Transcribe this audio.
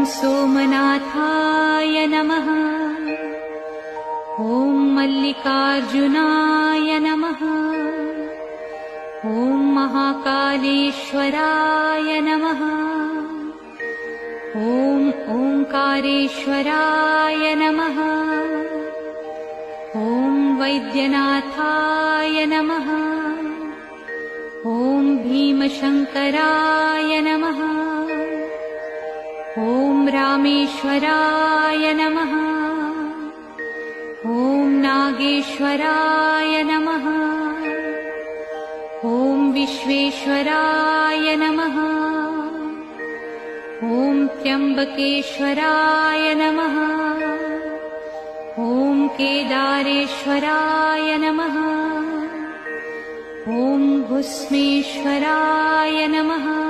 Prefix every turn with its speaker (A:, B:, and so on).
A: सोमनाथाय नमः। ॐ मल्लिकार्जुनाय नमः। ॐ महाकालेश्वराय नमः। ॐ ओंकारेश्वराय नमः। ॐ वैद्यनाथाय नमः। ॐ भीमशंकराय नमः। ॐ रामेश्वराय नमः। ॐ नागेश्वराय नमः। ॐ विश्वेश्वराय नमः। ॐ त्र्यंबकेश्वराय नमः। ॐ केदारेश्वराय नमः। ॐ भुस्मेश्वराय नमः।